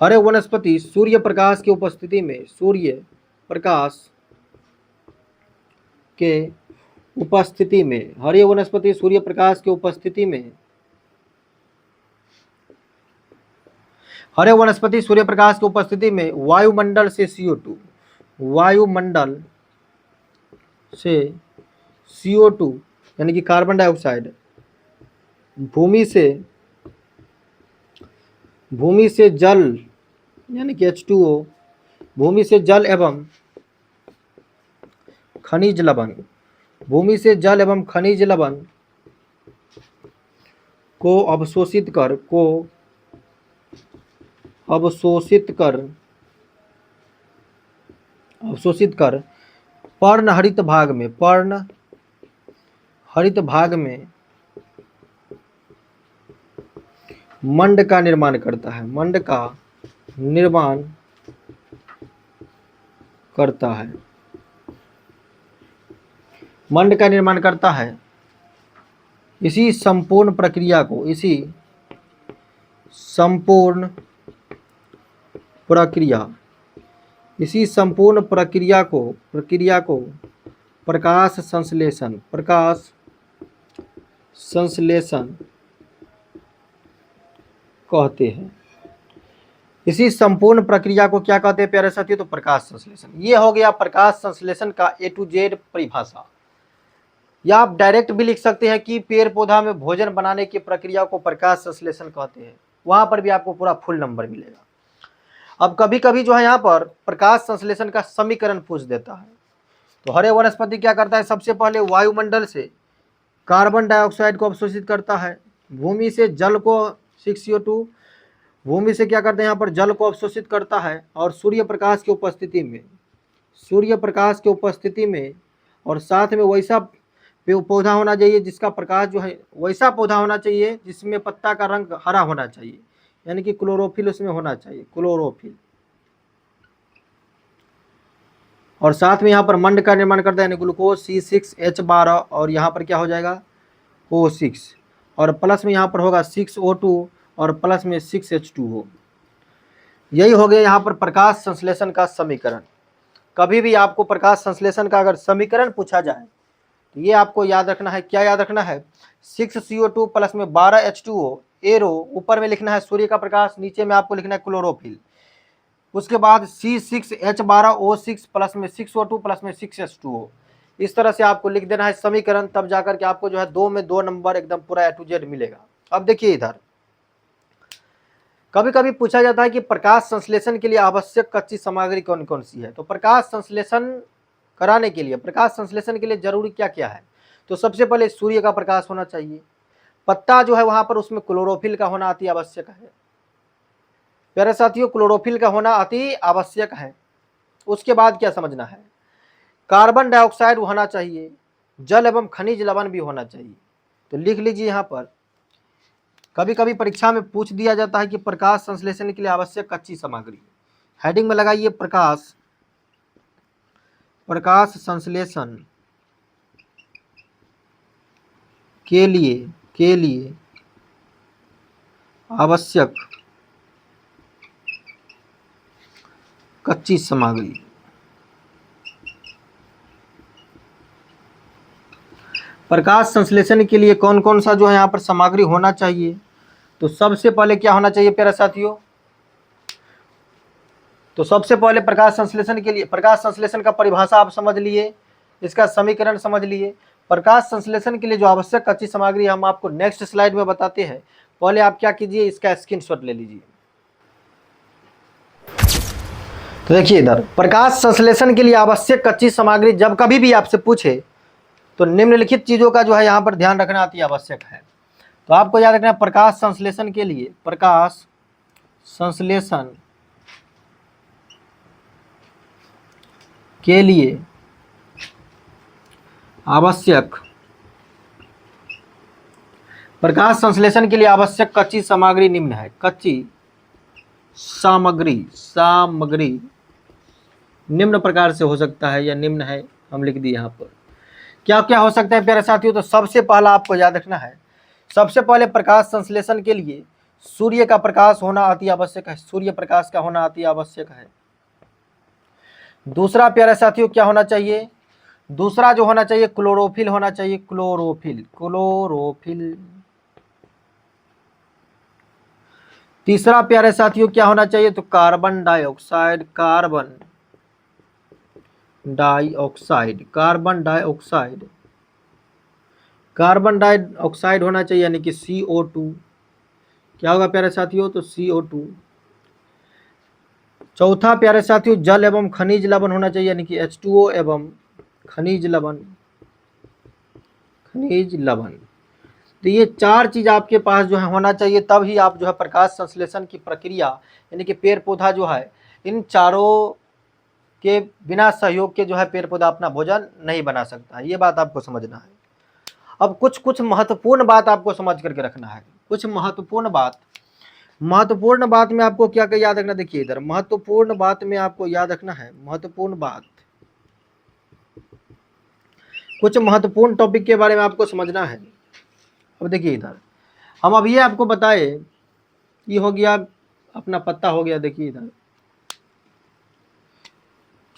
हरे वनस्पति सूर्य प्रकाश की उपस्थिति में, सूर्य प्रकाश के उपस्थिति में, हरे वनस्पति सूर्य प्रकाश की उपस्थिति में, हरे वनस्पति सूर्य प्रकाश की उपस्थिति में वायुमंडल से CO2, वायुमंडल से CO2 यानी कि कार्बन डाइऑक्साइड, भूमि से जल यानी कि H2O, भूमि से जल एवं खनिज लवण, भूमि से जल एवं खनिज लवण को अवशोषित कर पर्णहरित भाग में मंड का निर्माण करता है। मंड का निर्माण करता है। मंड का निर्माण करता है। इसी संपूर्ण प्रक्रिया को, इसी संपूर्ण प्रक्रिया, इसी संपूर्ण प्रक्रिया को प्रकाश संश्लेषण, प्रकाश संश्लेषण कहते हैं। इसी संपूर्ण प्रक्रिया को क्या कहते हैं प्यारे साथियों? तो प्रकाश संश्लेषण। ये हो गया प्रकाश संश्लेषण का A to Z परिभाषा। या आप डायरेक्ट भी लिख सकते हैं कि पेड़ पौधा में भोजन बनाने की प्रक्रिया को प्रकाश संश्लेषण कहते हैं। वहां पर भी आपको पूरा फुल नंबर मिलेगा। अब कभी कभी जो है यहाँ पर प्रकाश संश्लेषण का समीकरण पूछ देता है। तो हरे वनस्पति क्या करता है? सबसे पहले वायुमंडल से कार्बन डाइऑक्साइड को अवशोषित करता है, भूमि से जल को 6CO2 भूमि से क्या करते हैं यहाँ पर? जल को अवशोषित करता है, और सूर्य प्रकाश की उपस्थिति में और साथ में वैसा पौधा होना चाहिए जिसका प्रकाश जो है, वैसा पौधा होना चाहिए जिसमें पत्ता का रंग हरा होना चाहिए, यानी कि क्लोरोफिल उसमें होना चाहिए, क्लोरोफिल। और साथ में यहाँ पर मंड का निर्माण करता है, यानी ग्लूकोज C6H12, और यहाँ पर क्या हो जाएगा? O6, और प्लस में यहाँ पर होगा 6O2 और प्लस में 6H2O। यही हो गया यहाँ पर प्रकाश संश्लेषण का समीकरण। कभी भी आपको प्रकाश संश्लेषण का अगर समीकरण पूछा जाए तो ये आपको याद रखना है। क्या याद रखना है? 6CO2 प्लस में 12H2O, एरो ऊपर में लिखना है सूर्य का प्रकाश, नीचे में आपको लिखना है क्लोरोफिल। उसके बाद C6H12O6 प्लस में 6O2 प्लस में 6H2O। इस तरह से आपको लिख देना है समीकरण, तब जाकर के आपको जो है 2 में 2 नंबर एकदम पूरा A to Z मिलेगा। अब देखिए इधर कभी कभी पूछा जाता है कि प्रकाश संश्लेषण के लिए आवश्यक कच्ची सामग्री कौन कौन सी है। तो प्रकाश संश्लेषण कराने के लिए, प्रकाश संश्लेषण के लिए जरूरी क्या क्या है? तो सबसे पहले सूर्य का प्रकाश होना चाहिए, पत्ता जो है वहां पर उसमें क्लोरोफिल का होना अति आवश्यक है। प्यारे साथियों, क्लोरोफिल का होना अति आवश्यक है। उसके बाद क्या समझना है? कार्बन डाइऑक्साइड होना चाहिए, जल एवं खनिज लवण भी होना चाहिए। तो लिख लीजिए यहाँ पर, कभी कभी परीक्षा में पूछ दिया जाता है कि प्रकाश संश्लेषण के लिए आवश्यक कच्ची सामग्री। हेडिंग में लगाइए प्रकाश संश्लेषण के लिए आवश्यक कच्ची सामग्री। प्रकाश संश्लेषण के लिए कौन कौन सा जो है यहाँ पर सामग्री होना चाहिए? तो सबसे पहले क्या होना चाहिए प्यारे साथियों? तो सबसे पहले प्रकाश संश्लेषण के लिए, प्रकाश संश्लेषण का परिभाषा आप समझ लिए, इसका समीकरण समझ लिए। प्रकाश संश्लेषण के लिए जो आवश्यक कच्ची सामग्री हम आपको नेक्स्ट स्लाइड में बताते हैं। पहले आप क्या कीजिए, इसका स्क्रीनशॉट ले लीजिए। तो देखिए इधर, प्रकाश संश्लेषण के लिए आवश्यक कच्ची सामग्री जब कभी भी आपसे पूछे तो निम्नलिखित चीजों का जो है यहाँ पर ध्यान रखना अति आवश्यक है। तो आपको याद रखना है, प्रकाश संश्लेषण के लिए, प्रकाश संश्लेषण के लिए आवश्यक, प्रकाश संश्लेषण के लिए आवश्यक कच्ची सामग्री निम्न है। कच्ची सामग्री निम्न प्रकार से हो सकता है, या निम्न है हम लिख दिए यहाँ पर। क्या क्या हो सकता है प्यारे साथियों? तो सबसे पहला आपको याद रखना है, सबसे पहले प्रकाश संश्लेषण के लिए सूर्य का प्रकाश होना अति आवश्यक है, सूर्य प्रकाश का होना अति आवश्यक है। दूसरा प्यारे साथियों क्या होना चाहिए? दूसरा जो होना चाहिए क्लोरोफिल होना चाहिए, क्लोरोफिल। तीसरा प्यारे साथियों क्या होना चाहिए? तो कार्बन डाइऑक्साइड होना चाहिए, यानी कि CO2। क्या होगा प्यारे साथियों? तो CO2। चौथा प्यारे साथियों जल एवं खनिज लवण होना चाहिए, यानी कि H2O एवं खनिज लवण। तो ये चार चीज आपके पास जो है होना चाहिए, तब ही आप जो है प्रकाश संश्लेषण की प्रक्रिया, यानी कि पेड़ पौधा जो है, इन चारों के बिना सहयोग के जो है पेड़ पौधा अपना भोजन नहीं बना सकता। ये बात आपको समझना है। अब कुछ महत्वपूर्ण बात आपको समझ करके रखना है। कुछ महत्वपूर्ण बात में आपको क्या क्या याद रखना? देखिए इधर, महत्वपूर्ण बात में आपको याद रखना है, कुछ महत्वपूर्ण टॉपिक के बारे में आपको समझना है। अब देखिए इधर, हम अब ये आपको बताए, ये हो गया अपना पत्ता हो गया। देखिए इधर,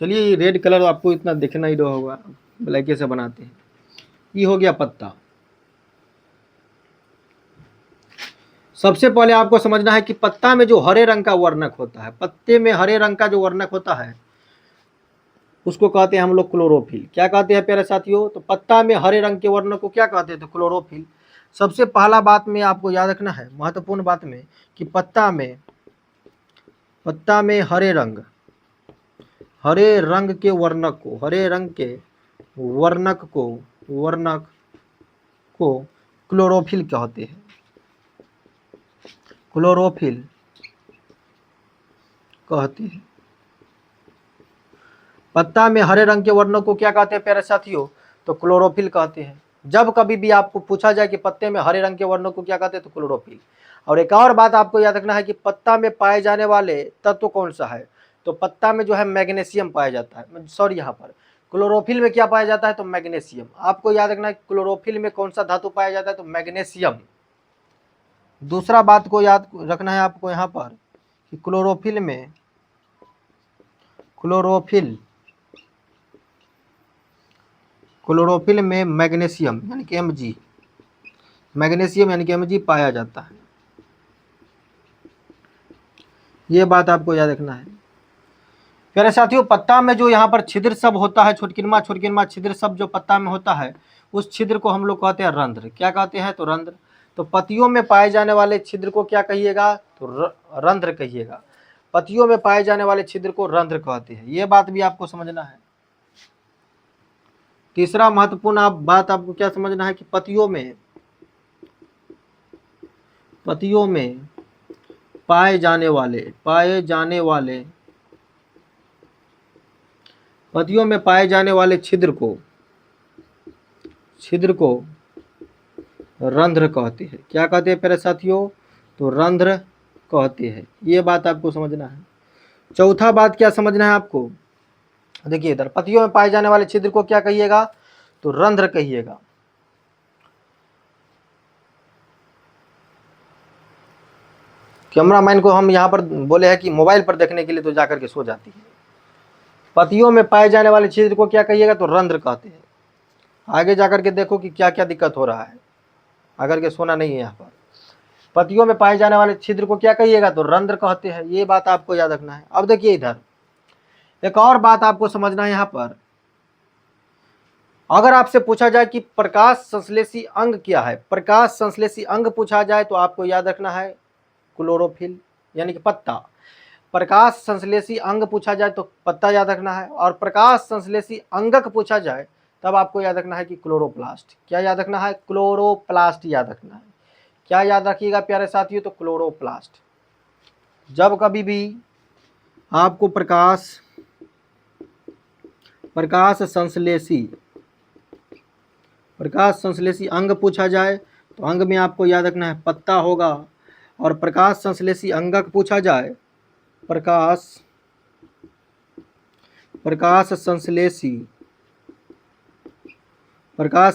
चलिए रेड कलर आपको इतना दिखना ही रहा होगा, ब्लैक से बनाते हैं। ये हो गया पत्ता। सबसे पहले आपको समझना है कि पत्ता में जो हरे रंग का वर्णक होता है, पत्ते में हरे रंग का जो वर्णक होता है उसको कहते हैं हम लोग क्लोरोफिल। क्या कहते हैं प्यारे साथियों? तो पत्ता में हरे रंग के वर्णक को क्या कहते हैं? तो क्लोरोफिल। सबसे पहला बात में आपको याद रखना है, महत्वपूर्ण बात में, कि पत्ता में हरे रंग के वर्णक को, हरे रंग के वर्णक को क्लोरोफिल कहते हैं। क्लोरोफिल कहते हैं। पत्ता में हरे रंग के वर्णों को क्या कहते हैं प्यारे साथियों? तो क्लोरोफिल कहते हैं। जब कभी भी आपको पूछा जाए कि पत्ते में हरे रंग के वर्णों को क्या कहते हैं, तो क्लोरोफिल। और एक और बात आपको याद रखना है कि पत्ता में पाए जाने वाले तत्व कौन सा है? तो पत्ता में जो है मैग्नीशियम पाया जाता है। सॉरी, यहाँ पर क्लोरोफिल में क्या पाया जाता है? तो मैग्नीशियम। आपको याद रखना है क्लोरोफिल में कौन सा धातु पाया जाता है? तो मैग्नीशियम। दूसरा बात को याद रखना है आपको यहाँ पर कि क्लोरोफिल में मैग्नीशियम यानी कि Mg, मैग्नीशियम यानी कि Mg पाया जाता है। ये बात आपको याद रखना है प्यारे साथियों। पत्ता में जो यहाँ पर छिद्र सब होता है, छोटकिनमा छिद्र सब जो पत्ता में होता है, उस छिद्र को हम लोग कहते हैं रंध्र। क्या कहते हैं? तो रंध्र। तो पत्तियों में पाए जाने वाले छिद्र को क्या कहिएगा? तो रंध्र कहिएगा। पत्तियों में पाए जाने वाले छिद्र को रंध्र कहते हैं। ये बात भी आपको समझना है। तीसरा महत्वपूर्ण बात आपको क्या समझना है कि पत्तियों में पाए जाने वाले छिद्र को रंध्र कहते हैं। क्या कहते हैं प्यारे साथियों? तो रंध्र कहते हैं। ये बात आपको समझना है। चौथा बात क्या समझना है आपको? देखिए इधर, पत्तियों में पाए जाने वाले छिद्र को क्या कहिएगा? तो रंध्र कहिएगा। कैमरामैन को हम यहाँ पर बोले हैं कि मोबाइल पर देखने के लिए, तो जाकर के सो जाती है। पत्तियों में पाए जाने वाले छिद्र को क्या कहिएगा? तो रंध्र कहते हैं। आगे जाकर के देखो कि क्या क्या दिक्कत हो रहा है, अगर के सोना नहीं है यहाँ पर। पत्तियों में पाए जाने वाले छिद्र को क्या कहिएगा? तो रंध्र कहते हैं। ये बात आपको याद रखना है। अब देखिए इधर, एक और बात आपको समझना है यहाँ पर। अगर आपसे पूछा जाए कि प्रकाश संश्लेषी अंग क्या है, प्रकाश संश्लेषी अंग पूछा जाए, तो आपको याद रखना है क्लोरोफिल यानी कि पत्ता। प्रकाश संश्लेषी अंग पूछा जाए तो पत्ता याद रखना है, और प्रकाश संश्लेषी अंगक पूछा जाए तब आपको याद रखना है कि क्लोरोप्लास्ट। क्या याद रखना है? क्लोरोप्लास्ट याद रखना है। क्या याद रखिएगा प्यारे साथियों? तो क्लोरोप्लास्ट। जब कभी भी आपको प्रकाश संश्लेषी अंग पूछा जाए तो अंग में आपको याद रखना है पत्ता होगा, और प्रकाश संश्लेषी अंगक पूछा जाए, प्रकाश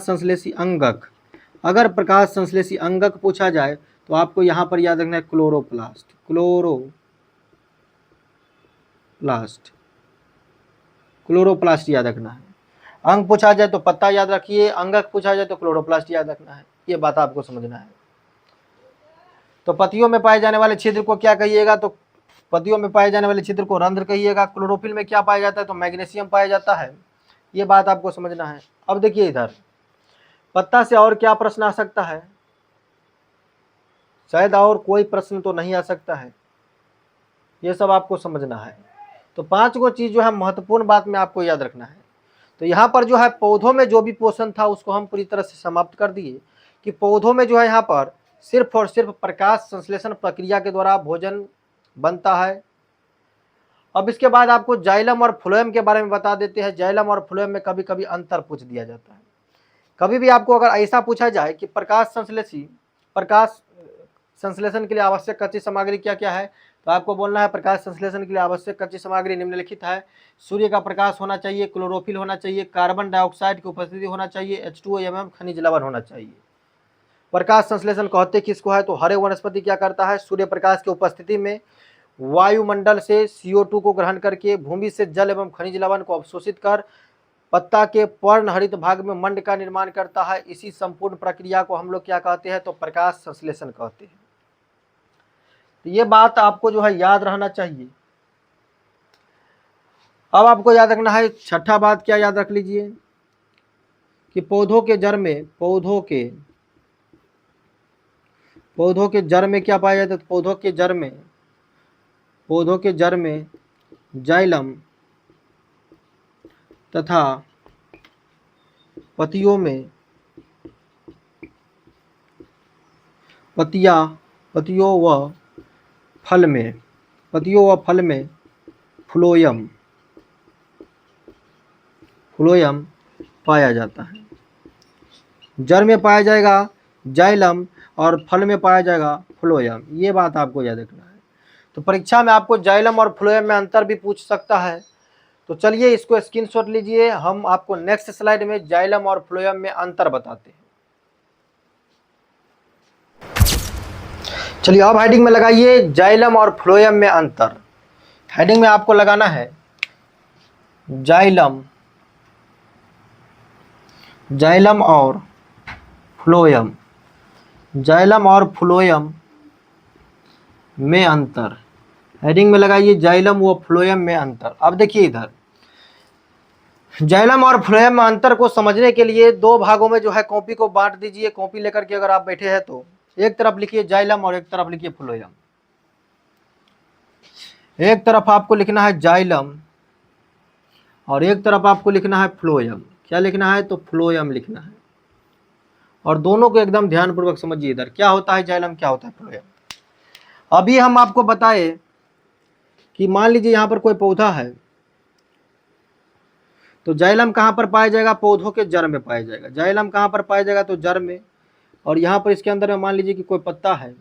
संश्लेषी अंगक, अगर प्रकाश संश्लेषी अंगक पूछा जाए तो आपको यहाँ पर याद रखना है क्लोरोप्लास्ट याद रखना है। अंग पूछा जाए तो पत्ता याद रखिए, अंगक पूछा जाए तो क्लोरोप्लास्ट याद रखना है। ये बात आपको समझना है। तो पत्तियों में पाए जाने वाले छिद्र को क्या कहिएगा? तो पत्तियों में पाए जाने वाले छिद्र को रंध्र कहिएगा। क्लोरोफिल में क्या पाया जाता है? तो मैग्नीशियम पाया जाता है। ये बात आपको समझना है। अब देखिए इधर, पत्ता से और क्या प्रश्न आ सकता है? शायद और कोई प्रश्न तो नहीं आ सकता है। ये सब आपको समझना है। तो 5 गो चीज जो है महत्वपूर्ण बात में आपको याद रखना है। तो यहाँ पर जो है पौधों में जो भी पोषण था उसको हम पूरी तरह से समाप्त कर दिए कि पौधों में जो है यहाँ पर सिर्फ और सिर्फ प्रकाश संश्लेषण प्रक्रिया के द्वारा भोजन बनता है। अब इसके बाद आपको जाइलम और फ्लोएम के बारे में बता देते हैं। जाइलम और फ्लोएम में कभी कभी अंतर पूछ दिया जाता है। कभी भी आपको अगर ऐसा पूछा जाए कि प्रकाश संश्लेषण के लिए आवश्यक कच्ची सामग्री क्या क्या है, तो आपको बोलना है प्रकाश संश्लेषण के लिए आवश्यक कच्ची सामग्री निम्नलिखित है। सूर्य का प्रकाश होना चाहिए, क्लोरोफिल होना चाहिए, कार्बन डाइऑक्साइड की उपस्थिति होना चाहिए, H2O खनिज लवण होना चाहिए। प्रकाश संश्लेषण कहते किसको है? तो हर एक वनस्पति क्या करता है? सूर्य प्रकाश की उपस्थिति में वायुमंडल से CO2 को ग्रहण करके भूमि से जल एवं खनिज लवण को अवशोषित कर पत्ता के पर्णहरित भाग में मंड का निर्माण करता है। इसी संपूर्ण प्रक्रिया को हम लोग क्या कहते हैं? तो प्रकाश संश्लेषण कहते हैं। तो ये बात आपको जो है याद रहना चाहिए। अब आपको याद रखना है छठा बात, क्या याद रख लीजिए कि पौधों के जड़ में क्या पाया जाता है? तो पौधों के जड़ में जाइलम तथा पत्तियों व फल में फ्लोयम पाया जाता है। जड़ में पाया जाएगा जाइलम और फल में पाया जाएगा फ्लोयम। ये बात आपको याद रखना है। तो परीक्षा में आपको जाइलम और फ्लोयम में अंतर भी पूछ सकता है। तो चलिए इसको स्क्रीनशॉट लीजिए, हम आपको नेक्स्ट स्लाइड में जाइलम और फ्लोयम में अंतर बताते हैं। चलिए अब हेडिंग में लगाइए जाइलम और फ्लोयम में अंतर। हेडिंग में आपको लगाना है जाइलम और फ्लोयम में अंतर। हेडिंग में लगाइए जाइलम व फ्लोयम में अंतर। अब देखिए इधर जाइलम और फ्लोयम में अंतर को समझने के लिए दो भागों में जो है कॉपी को बांट दीजिए। कॉपी लेकर के अगर आप बैठे हैं तो एक तरफ लिखिए जाइलम और एक तरफ लिखिए फ्लोयम। एक तरफ आपको लिखना है जाइलम और एक तरफ आपको लिखना है फ्लोयम। क्या लिखना है? तो फ्लोयम लिखना है। और दोनों को एकदम ध्यानपूर्वक समझिए। इधर क्या होता है जाइलम, क्या होता है फ्लोयम। अभी हम आपको बताए कि मान लीजिए यहां पर कोई पौधा है तो जाइलम कहां पर पाया जाएगा? पौधों के जड़ में पाया जाएगा। जाइलम कहां पर पाया जाएगा? तो जड़ में। और यहां पर इसके अंदर में मान लीजिए कि कोई पत्ता है।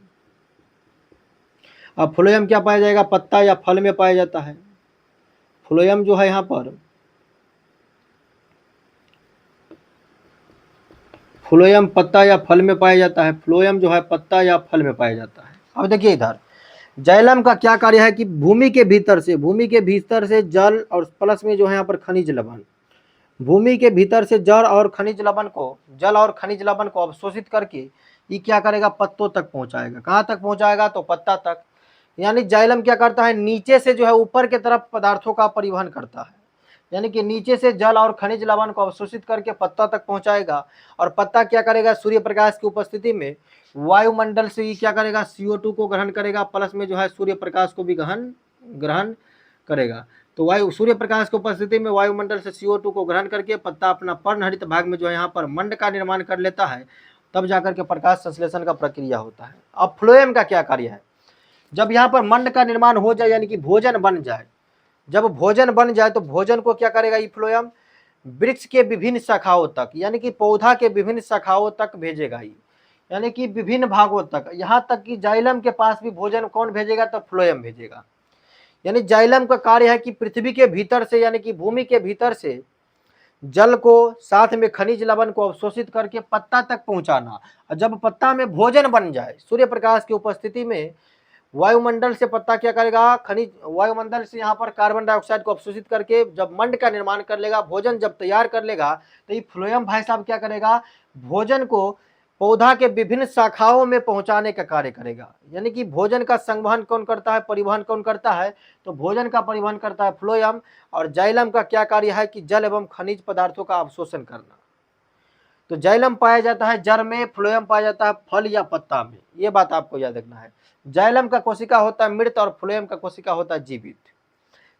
अब फ्लोयम क्या पाया जाएगा? पत्ता या फल में पाया जाता है। फ्लोयम जो है यहां पर फ्लोयम पत्ता या फल में पाया जाता है। फ्लोयम जो है पत्ता या फल में पाया जाता है। अब देखिए इधर जाइलम का क्या कार्य है कि भूमि के भीतर से जल और प्लस में जो है यहाँ पर खनिज लवण, भूमि के भीतर से जल और खनिज लवण को अवशोषित करके ये क्या करेगा? पत्तों तक पहुंचाएगा। कहाँ तक पहुंचाएगा? तो पत्ता तक। यानी जाइलम क्या करता है? नीचे से जो है ऊपर की तरफ पदार्थों का परिवहन करता है। यानी कि नीचे से जल और खनिज लवण को अवशोषित करके पत्ता तक पहुंचाएगा। और पत्ता क्या करेगा? सूर्य प्रकाश की उपस्थिति में वायुमंडल से ही क्या करेगा? CO2 को ग्रहण करेगा, प्लस में जो है सूर्य प्रकाश को भी ग्रहण करेगा। तो सूर्य प्रकाश की उपस्थिति में वायुमंडल से CO2 को ग्रहण करके पत्ता अपना पर्णहरित भाग में जो है यहाँ पर मंड का निर्माण कर लेता है। तब जाकर के प्रकाश संश्लेषण का प्रक्रिया होता है। अब फ्लोएम का क्या कार्य है? जब यहाँ पर मंड का निर्माण हो जाए यानी कि भोजन बन जाए, जब भोजन बन जाए तो भोजन को क्या करेगा? ये फ्लोएम वृक्ष के विभिन्न शाखाओं तक यानी कि पौधा के विभिन्न शाखाओं तक भेजेगा। ही यानी कि विभिन्न भागों तक, यहाँ तक कि जाइलम के पास भी भोजन कौन भेजेगा? तो फ्लोएम भेजेगा। यानी जाइलम का कार्य है कि पृथ्वी के भीतर से यानी कि भूमि के भीतर से जल को साथ में खनिज लवण को अवशोषित करके पत्ता तक पहुंचाना। और जब पत्ता में भोजन बन जाए सूर्य प्रकाश की उपस्थिति में, वायुमंडल से पत्ता क्या करेगा? वायुमंडल से यहाँ पर कार्बन डाइऑक्साइड को अवशोषित करके जब मंड का निर्माण कर लेगा, भोजन जब तैयार कर लेगा, तो ये फ्लोएम भाई साहब क्या करेगा? भोजन को पौधा के विभिन्न शाखाओं में पहुंचाने का कार्य करेगा। यानी कि भोजन का संवहन कौन करता है? परिवहन कौन करता है? तो भोजन का परिवहन करता है फ्लोएम। और जाइलम का क्या कार्य है कि जल एवं खनिज पदार्थों का अवशोषण करना। तो जाइलम पाया जाता है जड़ में, फ्लोएम पाया जाता है फल या पत्ता में। ये बात आपको याद रखना है। जाइलम का कोशिका होता है मृत और फ्लोएम का कोशिका होता है जीवित।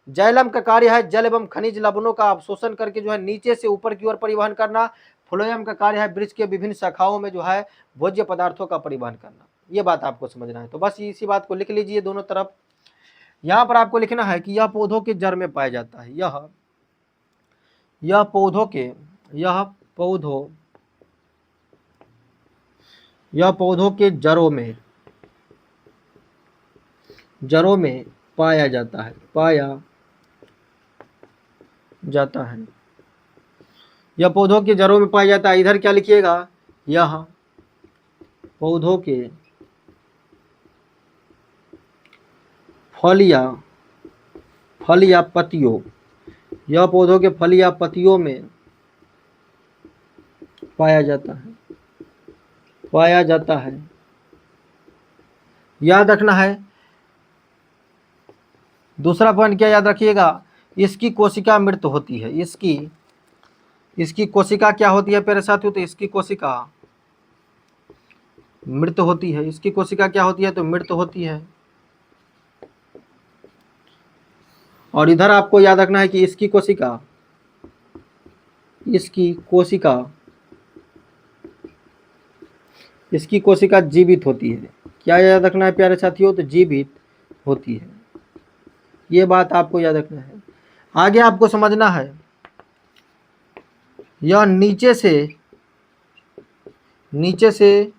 जाइलम का कार्य है जल एवं खनिज लवणों का अवशोषण करके जो है नीचे से ऊपर की ओर परिवहन करना। फ्लोएम का कार्य है वृक्ष के विभिन्न शाखाओं में जो है भोज्य पदार्थों का परिवहन करना। ये बात आपको समझना है। तो बस इसी बात को लिख लीजिए दोनों तरफ। यहाँ पर आपको लिखना है कि यह पौधों के जड़ में पाया जाता है। यह पौधों के जड़ों में पाया जाता है। यह पौधों की जड़ों में पाया जाता है। इधर क्या लिखिएगा? पौधों के फल या पत्तियों, यह पौधों के फल या पत्तियों में पाया जाता है। याद रखना है, दूसरा पॉइंट क्या याद रखिएगा, इसकी कोशिका मृत होती है। इसकी कोशिका क्या होती है प्यारे साथियों, तो इसकी कोशिका मृत होती है। इसकी कोशिका क्या होती है, तो मृत होती है। और इधर आपको याद रखना है कि इसकी कोशिका जीवित होती है। क्या याद रखना है प्यारे साथियों, तो जीवित होती है। ये बात आपको याद रखना है। आगे आपको समझना है, यह नीचे से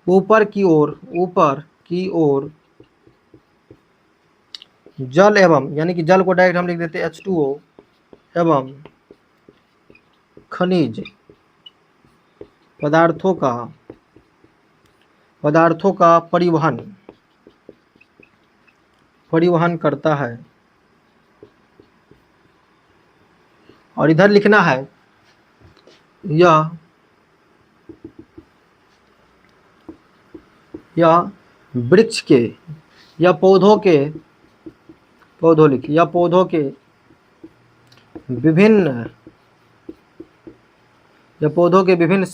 ऊपर की ओर जल एवं, यानी कि जल को डायरेक्ट हम लिख देते हैं H2O, एवं खनिज पदार्थों का परिवहन करता है। और इधर लिखना है, यह वृक्ष के या पौधों के विभिन्न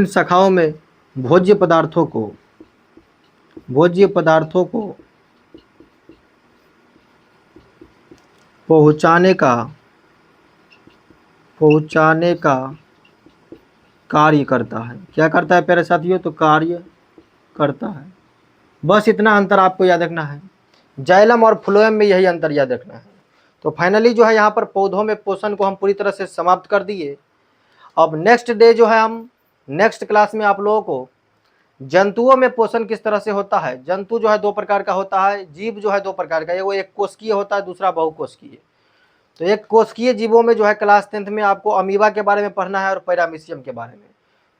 शाखाओं में भोज्य पदार्थों को पहुंचाने का कार्य करता है। क्या करता है प्यारे साथियों, तो कार्य करता है। बस इतना अंतर आपको याद रखना है। जाइलम और फ्लोएम में यही अंतर याद रखना है। तो फाइनली जो है यहाँ पर पौधों में पोषण को हम पूरी तरह से समाप्त कर दिए। अब नेक्स्ट डे जो है हम नेक्स्ट क्लास में आप लोगों को जंतुओं में पोषण किस तरह से होता है। जंतु जो है दो प्रकार का होता है, जीव जो है दो प्रकार का, वो एक कोशिकीय होता है, दूसरा बहुकोशिकीय। तो एक कोशिकीय जीवों में जो है क्लास 10th में आपको अमीबा के बारे में पढ़ना है और पैरामीशियम के बारे में।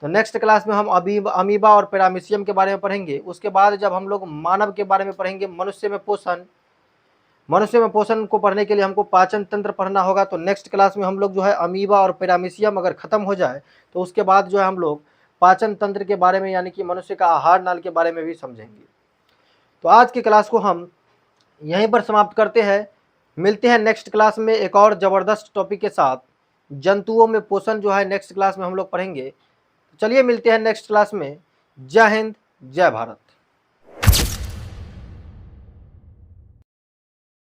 तो नेक्स्ट क्लास में हम अमीबा और पैरामीशियम के बारे में पढ़ेंगे। उसके बाद जब हम लोग मानव के बारे में पढ़ेंगे, मनुष्य में पोषण को पढ़ने के लिए हमको पाचन तंत्र पढ़ना होगा। तो नेक्स्ट क्लास में हम लोग जो है अमीबा और पैरामीशियम अगर ख़त्म हो जाए तो उसके बाद जो है हम लोग पाचन तंत्र के बारे में, यानी कि मनुष्य का आहार नाल के बारे में भी समझेंगे। तो आज की क्लास को हम यहीं पर समाप्त करते हैं। मिलते हैं नेक्स्ट क्लास में एक और ज़बरदस्त टॉपिक के साथ। जंतुओं में पोषण जो है नेक्स्ट क्लास में हम लोग पढ़ेंगे। चलिए मिलते हैं नेक्स्ट क्लास में। जय हिंद, जय भारत।